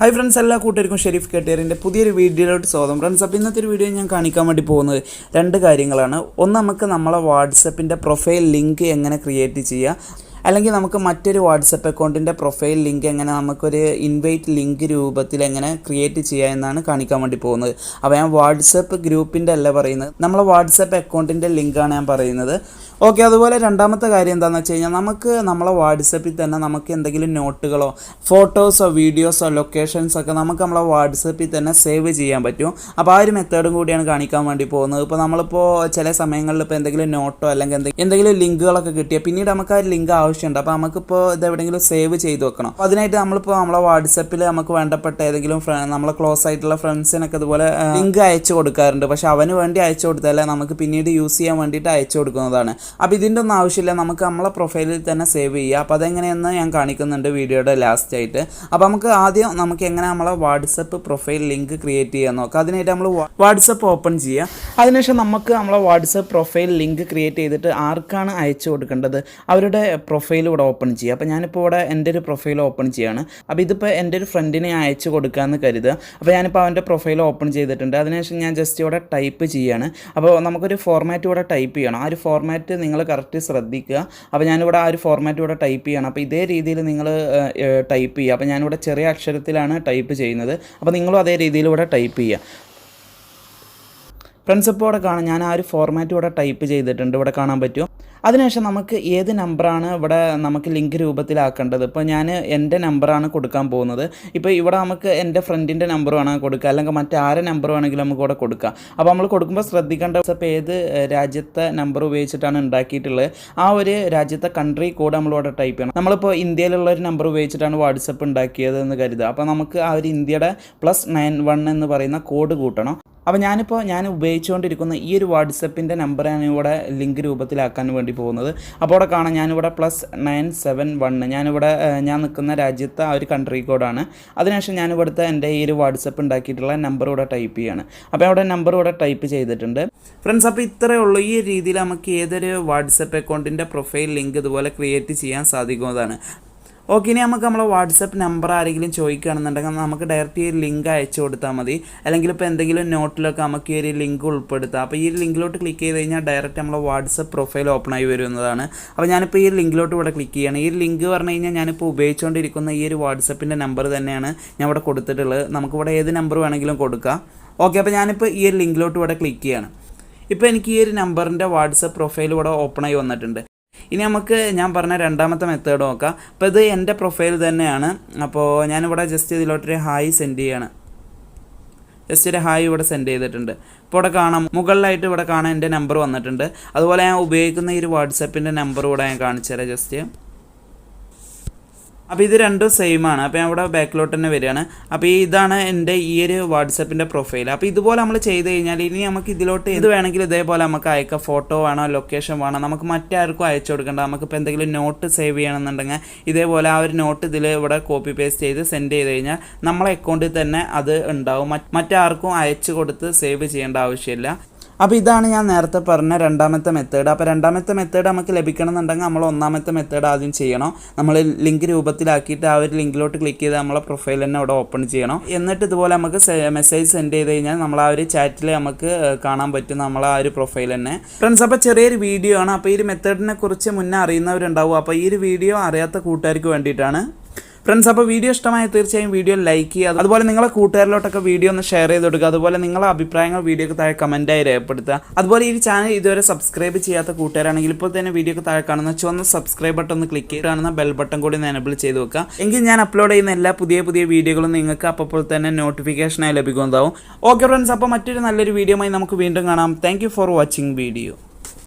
Hi friends, all കൂട്ടുകാർക്കും ഷെരീഫ്ക്ടറിന്റെ പുതിയൊരു വീഡിയോയിലോട്ട് സ്വാഗതം. ഫ്രണ്ട്സ്, അപ്പോൾ ഇന്നത്തെ ഒരു വീഡിയോ ഞാൻ കാണിക്കാൻ വേണ്ടി പോകുന്നത് രണ്ട് കാര്യങ്ങളാണ്. ഒന്ന്, നമുക്ക് നമ്മളെ വാട്സപ്പിൻ്റെ പ്രൊഫൈൽ ലിങ്ക് എങ്ങനെ ക്രിയേറ്റ് ചെയ്യുക, അല്ലെങ്കിൽ നമുക്ക് മറ്റൊരു വാട്സപ്പ് അക്കൗണ്ടിൻ്റെ പ്രൊഫൈൽ ലിങ്ക് എങ്ങനെ നമുക്കൊരു ഇൻവൈറ്റ് ലിങ്ക് രൂപത്തിൽ എങ്ങനെ ക്രിയേറ്റ് ചെയ്യുക എന്നാണ് കാണിക്കാൻ വേണ്ടി പോകുന്നത്. അപ്പോൾ ഞാൻ വാട്സപ്പ് ഗ്രൂപ്പിൻ്റെ അല്ല പറയുന്നത്, നമ്മളെ വാട്സപ്പ് അക്കൗണ്ടിൻ്റെ ലിങ്കാണ് ഞാൻ പറയുന്നത്. ഓക്കെ, അതുപോലെ രണ്ടാമത്തെ കാര്യം എന്താണെന്ന് വെച്ച് കഴിഞ്ഞാൽ, നമുക്ക് നമ്മളെ വാട്സപ്പിൽ തന്നെ നമുക്ക് എന്തെങ്കിലും നോട്ടുകളോ ഫോട്ടോസോ വീഡിയോസോ ലൊക്കേഷൻസൊക്കെ നമുക്ക് നമ്മളെ വാട്സപ്പിൽ തന്നെ സേവ് ചെയ്യാൻ പറ്റും. അപ്പോൾ ആ ഒരു മെത്തേഡും കൂടിയാണ് കാണിക്കാൻ വേണ്ടി പോകുന്നത്. ഇപ്പോൾ നമ്മളിപ്പോൾ ചില സമയങ്ങളിൽ ഇപ്പോൾ എന്തെങ്കിലും നോട്ടോ അല്ലെങ്കിൽ എന്തെങ്കിലും ലിങ്കുകളൊക്കെ കിട്ടിയാൽ പിന്നീട് നമുക്ക് ആ ഒരു ലിങ്ക് ആവശ്യമുണ്ട്. അപ്പോൾ നമുക്കിപ്പോൾ ഇത് എവിടെയെങ്കിലും സേവ് ചെയ്ത് വെക്കണം. അപ്പോൾ അതിനായിട്ട് നമ്മളിപ്പോൾ നമ്മളെ വാട്സപ്പിൽ നമുക്ക് വേണ്ടപ്പെട്ട ഏതെങ്കിലും നമ്മളെ ക്ലോസ് ആയിട്ടുള്ള ഫ്രണ്ട്സിനൊക്കെ ഇതുപോലെ ലിങ്ക് അയച്ചു കൊടുക്കാറുണ്ട്. പക്ഷെ അവന് വേണ്ടി അയച്ചു കൊടുത്താലേ നമുക്ക് പിന്നീട് യൂസ് ചെയ്യാൻ വേണ്ടിയിട്ട് അയച്ചു കൊടുക്കുന്നതാണ്. അപ്പോൾ ഇതിൻ്റെ ഒന്നും ആവശ്യമില്ല, നമുക്ക് നമ്മളെ പ്രൊഫൈലിൽ തന്നെ സേവ് ചെയ്യുക. അപ്പോൾ അതെങ്ങനെയെന്ന് ഞാൻ കാണിക്കുന്നുണ്ട് വീഡിയോയുടെ ലാസ്റ്റ് ആയിട്ട്. അപ്പോൾ നമുക്ക് എങ്ങനെ നമ്മളെ വാട്സപ്പ് പ്രൊഫൈൽ ലിങ്ക് ക്രിയേറ്റ് ചെയ്യാൻ നോക്കാം. അതിനായിട്ട് നമ്മൾ വാട്സപ്പ് ഓപ്പൺ ചെയ്യുക. അതിനുശേഷം നമുക്ക് നമ്മളെ വാട്സപ്പ് പ്രൊഫൈൽ ലിങ്ക് ക്രിയേറ്റ് ചെയ്തിട്ട് ആർക്കാണ് അയച്ചു കൊടുക്കേണ്ടത് അവരുടെ പ്രൊഫൈൽ ഇവിടെ ഓപ്പൺ ചെയ്യുക. അപ്പോൾ ഞാനിപ്പോൾ ഇവിടെ എൻ്റെ ഒരു പ്രൊഫൈൽ ഓപ്പൺ ചെയ്യുകയാണ്. അപ്പോൾ ഇതിപ്പോൾ എൻ്റെ ഒരു ഫ്രണ്ടിനെ അയച്ചു കൊടുക്കാമെന്ന് കരുതുക. അപ്പോൾ ഞാനിപ്പോൾ അവൻ്റെ പ്രൊഫൈൽ ഓപ്പൺ ചെയ്തിട്ടുണ്ട്. അതിനുശേഷം ഞാൻ ജസ്റ്റ് ഇവിടെ ടൈപ്പ് ചെയ്യുകയാണ്. അപ്പോൾ നമുക്കൊരു ഫോർമാറ്റ് ഇവിടെ ടൈപ്പ് ചെയ്യണം. ആ ഒരു ഫോർമാറ്റ് നിങ്ങൾ കറക്റ്റ് ശ്രദ്ധിക്കുക. അപ്പോൾ ഞാനിവിടെ ആ ഒരു ഫോർമാറ്റ് ഇവിടെ ടൈപ്പ് ചെയ്യണം. അപ്പോൾ ഇതേ രീതിയിൽ നിങ്ങൾ ടൈപ്പ് ചെയ്യുക. അപ്പോൾ ഞാനിവിടെ ചെറിയ അക്ഷരത്തിലാണ് ടൈപ്പ് ചെയ്യുന്നത്. അപ്പോൾ നിങ്ങളും അതേ രീതിയിൽ ഇവിടെ ടൈപ്പ് ചെയ്യുക. ഫ്രണ്ട്സ്, ഇപ്പോൾ ഇവിടെ കാണാം, ഞാൻ ആ ഒരു ഫോർമാറ്റ് ഇവിടെ ടൈപ്പ് ചെയ്തിട്ടുണ്ട്, ഇവിടെ കാണാൻ പറ്റും. അതിനുശേഷം നമുക്ക് ഏത് നമ്പറാണ് ഇവിടെ നമുക്ക് ലിങ്ക് രൂപത്തിലാക്കേണ്ടത്. ഇപ്പോൾ ഞാൻ എൻ്റെ നമ്പറാണ് കൊടുക്കാൻ പോകുന്നത്. ഇപ്പോൾ ഇവിടെ നമുക്ക് എൻ്റെ ഫ്രണ്ടിൻ്റെ നമ്പർ വേണമെങ്കിൽ കൊടുക്കുക, അല്ലെങ്കിൽ മറ്റാരെ നമ്പർ വേണമെങ്കിലും നമുക്ക് ഇവിടെ കൊടുക്കാം. അപ്പോൾ നമ്മൾ കൊടുക്കുമ്പോൾ ശ്രദ്ധിക്കേണ്ട ഇപ്പോൾ ഏത് രാജ്യത്തെ നമ്പർ ഉപയോഗിച്ചിട്ടാണ് ഉണ്ടാക്കിയിട്ടുള്ളത് ആ ഒരു രാജ്യത്തെ കൺട്രി കോഡ് നമ്മളിവിടെ ടൈപ്പ് ചെയ്യണം. നമ്മളിപ്പോൾ ഇന്ത്യയിലുള്ള ഒരു നമ്പർ ഉപയോഗിച്ചിട്ടാണ് വാട്സപ്പ് ഉണ്ടാക്കിയത് എന്ന് കരുതുക. അപ്പോൾ നമുക്ക് ആ ഒരു ഇന്ത്യയുടെ +91 എന്ന് പറയുന്ന കോഡ് കൂട്ടണം. അപ്പോൾ ഞാൻ ഉപയോഗിച്ചുകൊണ്ടിരിക്കുന്ന ഈ ഒരു വാട്സപ്പിൻ്റെ നമ്പറാണ് ഇവിടെ ലിങ്ക് രൂപത്തിലാക്കാൻ വേണ്ടി പോകുന്നത്. അപ്പോൾ അവിടെ കാണാം, ഞാനിവിടെ +971 ഞാൻ നിൽക്കുന്ന രാജ്യത്തെ ആ ഒരു കൺട്രി കോഡാണ്. അതിനുശേഷം ഞാനിവിടുത്തെ എൻ്റെ ഈ ഒരു വാട്സപ്പ് ഉണ്ടാക്കിയിട്ടുള്ള നമ്പർ ഇവിടെ ടൈപ്പ് ചെയ്യാണ്. അപ്പോൾ അവിടെ നമ്പർ ഇവിടെ ടൈപ്പ് ചെയ്തിട്ടുണ്ട്. ഫ്രണ്ട്സ്, അപ്പോൾ ഇത്രയേ ഉള്ളൂ. ഈ രീതിയിൽ നമുക്ക് ഏതൊരു വാട്സപ്പ് അക്കൗണ്ടിൻ്റെ പ്രൊഫൈൽ ലിങ്ക് ഇതുപോലെ ക്രിയേറ്റ് ചെയ്യാൻ സാധിക്കുന്നതാണ്. ഓക്കെ, ഇനി നമുക്ക് നമ്മളെ വാട്സപ്പ് നമ്പർ ആരെങ്കിലും ചോദിക്കുകയാണെന്നുണ്ടെങ്കിൽ നമുക്ക് ഡയറക്റ്റ് ഈ ലിങ്ക് അയച്ചു കൊടുത്താൽ മതി. അല്ലെങ്കിൽ ഇപ്പോൾ എന്തെങ്കിലും നോട്ടിലൊക്കെ നമുക്ക് ഈ ഒരു ലിങ്ക് ഉൾപ്പെടുത്താം. അപ്പോൾ ഈ ലിങ്കിലോട്ട് ക്ലിക്ക് ചെയ്ത് കഴിഞ്ഞാൽ ഡയറക്റ്റ് നമ്മളെ വാട്സപ്പ് പ്രൊഫൈൽ ഓപ്പൺ ആയി വരുന്നതാണ്. അപ്പോൾ ഞാനിപ്പോൾ ഈ ലിങ്കിലോട്ട് ഇവിടെ ക്ലിക്ക് ചെയ്യണം. ഈ ലിങ്ക് പറഞ്ഞു കഴിഞ്ഞാൽ ഞാനിപ്പോൾ ഉപയോഗിച്ചുകൊണ്ടിരിക്കുന്ന ഈ ഒരു വാട്സപ്പിൻ്റെ നമ്പർ തന്നെയാണ് ഞാൻ ഇവിടെ കൊടുത്തിട്ടുള്ളത്. നമുക്കിവിടെ ഏത് നമ്പർ വേണമെങ്കിലും കൊടുക്കാം. ഓക്കെ, അപ്പോൾ ഞാനിപ്പോൾ ഈ ഒരു ലിങ്കിലോട്ട് ഇവിടെ ക്ലിക്ക് ചെയ്യണം. ഇപ്പോൾ എനിക്ക് ഈ ഒരു നമ്പറിൻ്റെ വാട്സപ്പ് പ്രൊഫൈൽ ഇവിടെ ഓപ്പൺ ആയി വന്നിട്ടുണ്ട്. ഇനി നമുക്ക് ഞാൻ പറഞ്ഞ രണ്ടാമത്തെ മെത്തേഡ് നോക്കാം. അപ്പോൾ ഇത് എൻ്റെ പ്രൊഫൈൽ തന്നെയാണ്. അപ്പോൾ ഞാനിവിടെ ജസ്റ്റ് ഇതിലോട്ടൊരു ഹായ് സെൻഡ് ചെയ്യാണ്. ജസ്റ്റ് ഒരു ഹായ് ഇവിടെ സെൻഡ് ചെയ്തിട്ടുണ്ട്. ഇപ്പോൾ ഇവിടെ കാണാം, മുകളിലായിട്ട് ഇവിടെ കാണാൻ എൻ്റെ നമ്പർ വന്നിട്ടുണ്ട്. അതുപോലെ ഞാൻ ഉപയോഗിക്കുന്ന ഈ ഒരു വാട്സപ്പിൻ്റെ നമ്പർ ഇവിടെ ഞാൻ കാണിച്ചു തരാം ജസ്റ്റ്. അപ്പോൾ ഇത് രണ്ടും സെയിം ആണ്. അപ്പോൾ ഞാൻ ഇവിടെ ബാക്കിലോട്ട് തന്നെ വരികയാണ്. അപ്പോൾ ഇതാണ് എൻ്റെ ഈ ഒരു വാട്സപ്പിൻ്റെ പ്രൊഫൈൽ. അപ്പോൾ ഇതുപോലെ നമ്മൾ ചെയ്ത് കഴിഞ്ഞാൽ ഇനി നമുക്ക് ഇതിലോട്ട് ഇത് വേണമെങ്കിൽ ഇതേപോലെ നമുക്ക് അയക്കാം. ഫോട്ടോ വേണോ, ലൊക്കേഷൻ വേണോ, നമുക്ക് മറ്റാർക്കും അയച്ചു കൊടുക്കേണ്ട. നമുക്കിപ്പോൾ എന്തെങ്കിലും നോട്ട് സേവ് ചെയ്യണമെന്നുണ്ടെങ്കിൽ ഇതേപോലെ ആ ഒരു നോട്ട് ഇതിൽ ഇവിടെ കോപ്പി പേസ്റ്റ് ചെയ്ത് സെൻഡ് ചെയ്ത് കഴിഞ്ഞാൽ നമ്മളെ അക്കൗണ്ടിൽ തന്നെ അത് ഉണ്ടാവും. മറ്റാർക്കും അയച്ചു കൊടുത്ത് സേവ് ചെയ്യേണ്ട ആവശ്യമില്ല. അപ്പോൾ ഇതാണ് ഞാൻ നേരത്തെ പറഞ്ഞ രണ്ടാമത്തെ മെത്തേഡ്. അപ്പോൾ രണ്ടാമത്തെ മെത്തേഡ് നമുക്ക് ലഭിക്കണമെന്നുണ്ടെങ്കിൽ നമ്മൾ ഒന്നാമത്തെ മെത്തേഡ് ആദ്യം ചെയ്യണം. നമ്മൾ ലിങ്ക് രൂപത്തിലാക്കിയിട്ട് ആ ഒരു ലിങ്കിലോട്ട് ക്ലിക്ക് ചെയ്ത് നമ്മളെ പ്രൊഫൈൽ തന്നെ അവിടെ ഓപ്പൺ ചെയ്യണം. എന്നിട്ട് ഇതുപോലെ നമുക്ക് മെസ്സേജ് സെൻഡ് ചെയ്ത് കഴിഞ്ഞാൽ നമ്മൾ ആ ഒരു ചാറ്റിൽ നമുക്ക് കാണാൻ പറ്റും നമ്മളെ ആ ഒരു പ്രൊഫൈൽ തന്നെ. ഫ്രണ്ട്സ്, അപ്പോൾ ചെറിയൊരു വീഡിയോ ആണ്. അപ്പോൾ ഈ ഒരു മെത്തേഡിനെ കുറിച്ച് മുന്നേ അറിയുന്നവരുണ്ടാവും. അപ്പോൾ ഈ ഒരു വീഡിയോ അറിയാത്ത കൂട്ടുകാർക്ക് വേണ്ടിയിട്ടാണ്. ഫ്രണ്ട്സ്, അപ്പോൾ വീഡിയോ ഇഷ്ടമായ തീർച്ചയായും വീഡിയോ ലൈക്ക് ചെയ്യുക. അതുപോലെ നിങ്ങളെ കൂട്ടുകാരിലോട്ടൊക്കെ വീഡിയോ ഒന്ന് ഷെയർ ചെയ്ത് കൊടുക്കുക. അതുപോലെ നിങ്ങളുടെ അഭിപ്രായങ്ങൾ വീഡിയോക്ക് താഴെ കമൻറ്റായി രേഖപ്പെടുത്തുക. അതുപോലെ ഈ ചാനൽ ഇതുവരെ സബ്സ്ക്രൈബ് ചെയ്യാത്ത കൂട്ടുകാരാണെങ്കിൽ ഇപ്പോൾ തന്നെ വീഡിയോക്ക് താഴെ കാണുന്ന ചുവന്ന സബ്സ്ക്രൈബ് ബട്ടൺ ഒന്ന് ക്ലിക്ക് ചെയ്ത് കാണുന്ന ബെൽ ബട്ടൺ കൂടി എനേബിൾ ചെയ്ത് വെക്കുക. എങ്കിൽ ഞാൻ അപ്ലോഡ് ചെയ്യുന്ന എല്ലാ പുതിയ വീഡിയോകളും നിങ്ങൾക്ക് അപ്പോൾ തന്നെ നോട്ടിഫിക്കേഷനായി ലഭിക്കുന്നതാവും. ഓക്കെ ഫ്രണ്ട്സ്, അപ്പോൾ മറ്റൊരു നല്ലൊരു വീഡിയോയുമായി നമുക്ക് വീണ്ടും കാണാം. Thank you for watching video.